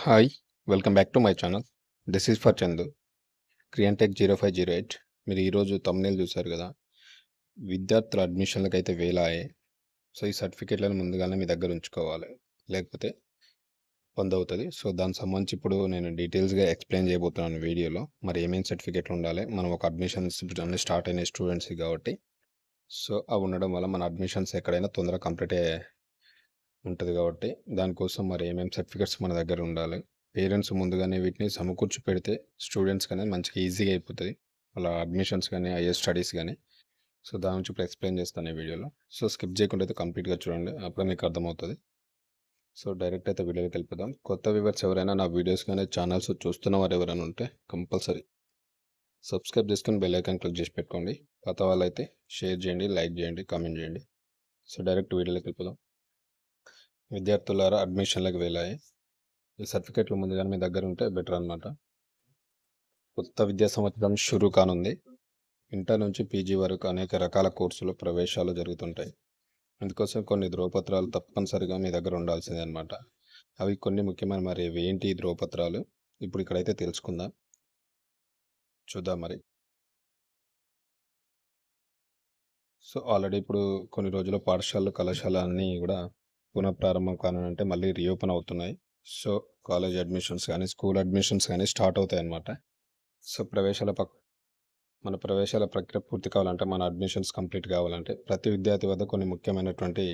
Hi! Welcome back to my channel. This is for Chandu. క్రియాంటెక్ 0508. మీరు ఈరోజు థంబ్‌నెయిల్ చూసారు కదా! విద్యార్థుల అడ్మిషన్లకైతే వేలాయే. సో, ఈ సర్టిఫికేట్‌లను ముందుగానే మీ దగ్గర ఉంచుకోవాలి. లేకపోతే బందవుతది. సో, దానికి సంబంధించి ఇప్పుడు నేను డీటెయిల్స్‌గా ఎక్స్‌ప్లెయిన్ చేయబోతున్నాను వీడియోలో. మరి ఏమేం సర్టిఫికేట్లు ఉండాలి? మనం ఒక అడ్మిషన్స్ అన్నీ స్టార్ట్ అయిన స్టూడెంట్స్‌కి కాబట్టి. సో, అవి ఉండడం వల్ల మన అడ్మిషన్స్ ఎక్కడైనా తొందరగా కంప్లీట్ ఉంటది కాబట్టి, దానికోసం మరి ఏమేం సర్టిఫికేట్స్ మన దగ్గర ఉండాలి? పేరెంట్స్ ముందుగానే వీటిని సమకూర్చి పెడితే స్టూడెంట్స్‌కనేది మంచిగా ఈజీగా అయిపోతది. వాళ్ళ అడ్మిషన్స్ గానీ, హైయర్ స్టడీస్ గానీ. సో, దాని గురించి ఇప్పుడు ఎక్స్‌ప్లెయిన్ చేస్తాను ఈ వీడియోలో. సో, స్కిప్ చేయకుండా అయితే కంప్లీట్‌గా చూడండి. అప్పుడే మీకు అర్థమవుతది. సో, డైరెక్ట్ అయితే వీడియోలోకి వెళ్ళిపోదాం. కొత్త వ్యూవర్స్ ఎవరైనా నా వీడియోస్ గానీ, ఛానల్స్ చూస్తున్న వారు ఎవరైనా ఉంటే కంపల్సరీ సబ్స్క్రైబ్ చేసుకొని బెల్ ఐకాన్ క్లిక్ చేసి పెట్టుకోండి. పాత వాళ్ళైతే షేర్ చేయండి, లైక్ చేయండి, కామెంట్ చేయండి. సో, డైరెక్ట్ వీడియోలోకి వెళ్ళిపోదాం. విద్యార్థులారా అడ్మిషన్‌లకు వేలాయి. ఈ సర్టిఫికేట్లు ముందుగానే మీ దగ్గర ఉంటే బెటర్ అనమాట. కొత్త విద్యా సంవత్సరం షురూ కానుంది. ఇంటర్ నుంచి పీజీ వరకు అనేక రకాల కోర్సులు ప్రవేశాలు జరుగుతుంటాయి. అందుకోసం కొన్ని ధ్రువపత్రాలు తప్పనిసరిగా మీ దగ్గర ఉండాల్సిందే అనమాట. అవి కొన్ని ముఖ్యమైన మరి ఇవి ఏంటి ఈ ధ్రువపత్రాలు? ఇప్పుడు ఇక్కడైతే తెలుసుకుందాం. చూద్దాం మరి. సో, ఆల్రెడీ ఇప్పుడు కొన్ని రోజుల్లో పాఠశాలలు, కళాశాల అన్నీ కూడా పునఃప్రారంభం కానుంటే మళ్ళీ రీఓపెన్ అవుతున్నాయి. సో, కాలేజ్ అడ్మిషన్స్ కానీ, స్కూల్ అడ్మిషన్స్ కానీ స్టార్ట్ అవుతాయన్నమాట. సో, మన ప్రవేశాల ప్రక్రియ పూర్తి కావాలంటే, మన అడ్మిషన్స్ కంప్లీట్ కావాలంటే, ప్రతి విద్యార్థి వద్ద కొన్ని ముఖ్యమైనటువంటి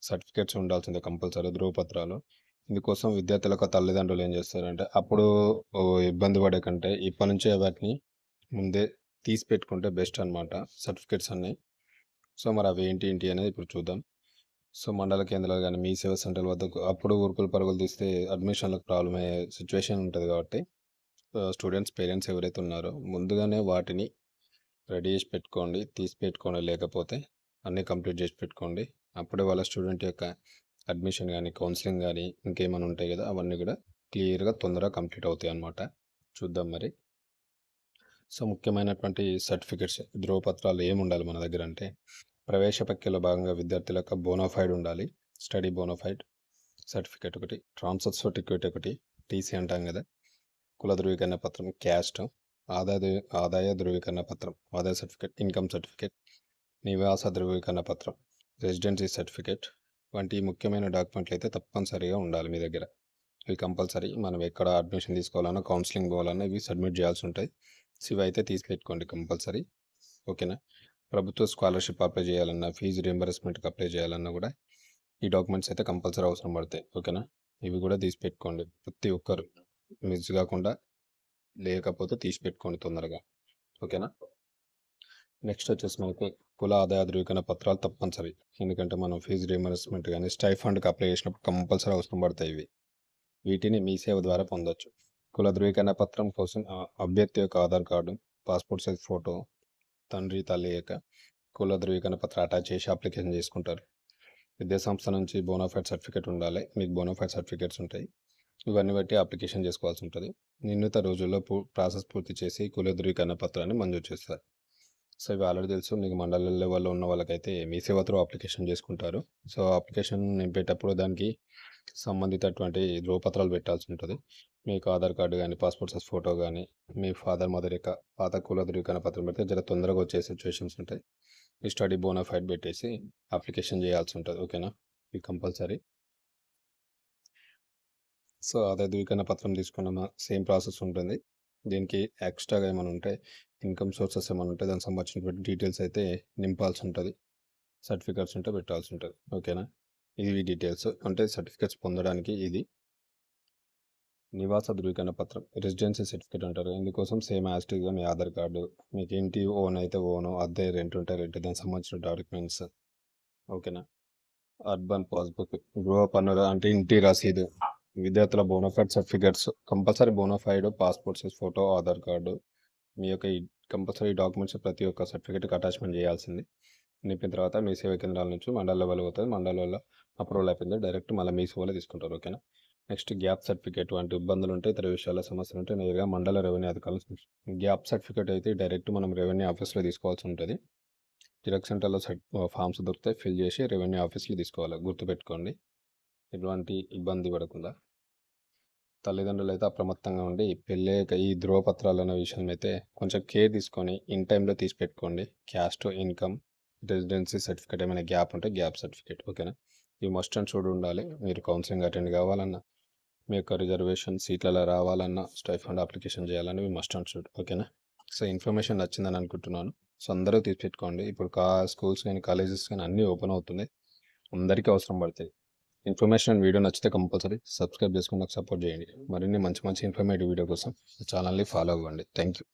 సర్టిఫికేట్స్ ఉండాల్సిందే కంపల్సరీ ధ్రువపత్రాలు. ఇందుకోసం విద్యార్థులకు తల్లిదండ్రులు ఏం చేస్తారంటే, అప్పుడు ఇబ్బంది పడే కంటే ఇప్పటి నుంచే వాటిని ముందే తీసి పెట్టుకుంటే బెస్ట్ అనమాట సర్టిఫికేట్స్ అన్నీ. సో, మరి అవి ఏంటి ఏంటి అనేది ఇప్పుడు చూద్దాం. సో, మండల కేంద్రాలు కానీ, మీ సేవా సెంటర్ల వద్దకు అప్పుడు ఉరుకులు పరుగులు తీస్తే అడ్మిషన్లకు ప్రాబ్లమ్ అయ్యే సిచ్యువేషన్ ఉంటుంది కాబట్టి, స్టూడెంట్స్ పేరెంట్స్ ఎవరైతే ఉన్నారో ముందుగానే వాటిని రెడీ చేసి పెట్టుకోండి, తీసి పెట్టుకోండి. లేకపోతే అన్నీ కంప్లీట్ చేసి పెట్టుకోండి. అప్పుడే వాళ్ళ స్టూడెంట్ యొక్క అడ్మిషన్ కానీ, కౌన్సిలింగ్ కానీ ఇంకేమైనా ఉంటాయి కదా, అవన్నీ కూడా క్లియర్గా తొందరగా కంప్లీట్ అవుతాయి అన్నమాట. చూద్దాం మరి. సో, ముఖ్యమైనటువంటి సర్టిఫికేట్స్ ధ్రువపత్రాలు ఏమి ఉండాలి మన దగ్గర అంటే, ప్రవేశ ప్రక్రియలో భాగంగా విద్యార్థుల యొక్క బోనాఫైడ్ ఉండాలి. స్టడీ బోనాఫైడ్ సర్టిఫికేట్ ఒకటి, ట్రాన్స్ఫర్ సర్టిఫికేట్ ఒకటి, టీసీ అంటాం కదా, కుల ధృవీకరణ పత్రం, క్యాస్ట్, ఆదాయ ధృవీకరణ పత్రం, ఆదాయ సర్టిఫికేట్, ఇన్కమ్ సర్టిఫికేట్, నివాస ధృవీకరణ పత్రం, రెసిడెన్సీ సర్టిఫికేట్ వంటి ముఖ్యమైన డాక్యుమెంట్లు అయితే తప్పనిసరిగా ఉండాలి మీ దగ్గర. ఇవి కంపల్సరీ. మనం ఎక్కడ అడ్మిషన్ తీసుకోవాలన్నా, కౌన్సిలింగ్ పోవాలన్నా ఇవి సబ్మిట్ చేయాల్సి ఉంటాయి. సో, ఇవి అయితే తీసి పెట్టుకోండి కంపల్సరీ. ఓకేనా. ప్రభుత్వ స్కాలర్షిప్ అప్లై చేయాలన్నా, ఫీజు రియంబర్స్మెంట్కి అప్లై చేయాలన్నా కూడా ఈ డాక్యుమెంట్స్ అయితే కంపల్సరీ అవసరం పడతాయి. ఓకేనా. ఇవి కూడా తీసి పెట్టుకోండి. ప్రతి ఒక్కరు మిస్ కాకుండా, లేకపోతే తీసి పెట్టుకోండి తొందరగా. ఓకేనా. నెక్స్ట్ వచ్చేసి మనకు కుల ఆదాయ ధృవీకరణ పత్రాలు తప్పనిసరి. ఎందుకంటే మనం ఫీజు రియంబర్స్మెంట్ కానీ, స్టైఫండ్కి అప్లై చేసినప్పుడు కంపల్సరీ అవసరం పడతాయి ఇవి. వీటిని మీ సేవ ద్వారా పొందొచ్చు. కుల ధృవీకరణ పత్రం కోసం అభ్యర్థి యొక్క Aadhaar card, passport size photo, తండ్రి తల్లి యొక్క కుల ధృవీకరణ పత్రం అటాచ్ చేసి అప్లికేషన్ చేసుకుంటారు. విద్యాసంస్థ నుంచి బోనాఫైడ్ సర్టిఫికేట్ ఉండాలి. మీకు బోనాఫైడ్ సర్టిఫికేట్స్ ఉంటాయి. ఇవన్నీ బట్టి అప్లికేషన్ చేసుకోవాల్సి ఉంటుంది. నిర్ణీత రోజుల్లో ప్రాసెస్ పూర్తి చేసి కుల ధృవీకరణ పత్రాన్ని మంజూరు చేస్తారు. సో, ఇవి ఆల్రెడీ తెలుసు. మీకు మండల లెవెల్లో ఉన్న వాళ్ళకైతే మీ సేవ త్రూ అప్లికేషన్ చేసుకుంటారు. సో, అప్లికేషన్ నింపేటప్పుడు దానికి సంబంధితటువంటి ధ్రువపత్రాలు పెట్టాల్సి ఉంటుంది. మీకు ఆధార్ కార్డు కానీ, పాస్పోర్ట్ సైజ్ ఫోటో కానీ, మీ ఫాదర్ మదర్ యొక్క పాత కుల ధృవీకరణ పత్రం పెడితే జర తొందరగా వచ్చే సిచ్యువేషన్స్ ఉంటాయి. ఈ స్టడీ బోనాఫైడ్ పెట్టేసి అప్లికేషన్ చేయాల్సి ఉంటుంది. ఓకేనా. ఇది కంపల్సరీ. సో, ఆదాయ ధృవీకరణ పత్రం తీసుకున్న సేమ్ ప్రాసెస్ ఉంటుంది. దీనికి ఎక్స్ట్రాగా ఏమైనా ఉంటే, ఇన్కమ్ సోర్సెస్ ఏమైనా ఉంటే దానికి సంబంధించినటువంటి డీటెయిల్స్ అయితే నింపాల్సి ఉంటుంది. సర్టిఫికేట్స్ ఉంటే పెట్టాల్సి ఉంటుంది. ఓకేనా. ఇవి డీటెయిల్స్ అంటే సర్టిఫికేట్స్ పొందడానికి. ఇది నివాస ధృవీకరణ పత్రం, రెసిడెన్సీ సర్టిఫికేట్ అంటారు. ఇందుకోసం సేమ్ యాజ్ టీజ్గా మీ ఆధార్ కార్డు, మీకు ఇంటి ఓన్ అయితే ఓను, అద్దె రెంట్ ఉంటే రెంట్, దానికి సంబంధించిన డాక్యుమెంట్స్. ఓకేనా. అర్బన్ పాస్బుక్, గృహ పన్నుల అంటే ఇంటి రసీదు, విద్యార్థుల bonafide certificates compulsory. Bonafide, passport size photo, Aadhaar card, మీ యొక్క ఈ కంపల్సరీ డాక్యుమెంట్స్ ప్రతి ఒక్క సర్టిఫికేట్కి అటాచ్మెంట్ చేయాల్సింది. నింపిన తర్వాత మీ సేవా కేంద్రాల నుంచి మండల లెవెల్ అవుతుంది. మండల వల్ల అప్రూవల్ అయిపోయింది, డైరెక్ట్ మళ్ళీ మీ సేవలో తీసుకుంటారు. ఓకేనా. నెక్స్ట్ గ్యాప్ సర్టిఫికేట్ వంటి ఇబ్బందులు ఉంటే, ఇతర విషయాల సమస్యలు ఉంటే నేరుగా మండల రెవెన్యూ అధికారులు. గ్యాప్ సర్టిఫికేట్ అయితే డైరెక్ట్ మనం రెవెన్యూ ఆఫీస్లో తీసుకోవాల్సి ఉంటుంది. జిరాక్స్ సెంటర్లో ఫామ్స్ దొరికితే ఫిల్ చేసి రెవెన్యూ ఆఫీస్లో తీసుకోవాలి. గుర్తుపెట్టుకోండి, ఎటువంటి ఇబ్బంది పడకుండా. తల్లిదండ్రులైతే అప్రమత్తంగా ఉండి పెళ్ళయ్యాక ఈ ధృవపత్రాలన్న విషయం అయితే కొంచెం కేర్ తీసుకొని ఇన్ టైంలో తీసి పెట్టుకోండి. క్యాస్ట్, ఇన్కమ్, రెసిడెన్సీ సర్టిఫికేట్ ఏమైనా గ్యాప్ ఉంటే గ్యాప్ సర్టిఫికేట్ ఓకేనా. ఇవి మస్ట్ అండ్ షుడ్ ఉండాలి. మీరు కౌన్సిలింగ్ అటెండ్ కావాలన్నా, మీ యొక్క రిజర్వేషన్ సీట్లలో రావాలన్నా, స్టైఫండ్ అప్లికేషన్ చేయాలని ఇవి మస్ట్ అండ్ షుడ్ ఓకేనా. సో ఇన్ఫర్మేషన్ నచ్చిందని అనుకుంటున్నాను. సో అందరూ తీసి పెట్టుకోండి. ఇప్పుడు స్కూల్స్ కానీ కాలేజెస్ కానీ అన్నీ ఓపెన్ అవుతున్నాయి. అందరికీ అవసరం పడతాయి. ఇన్ఫర్మేషన్ వీడియో నచ్చితే కంపల్సరీ సబ్స్క్రైబ్ చేసుకుని నాకు సపోర్ట్ చేయండి. మరిన్ని మంచి మంచి ఇన్ఫర్మేటివ్ వీడియో కోసం ఛానల్ని ఫాలో అవ్వండి. Thank you.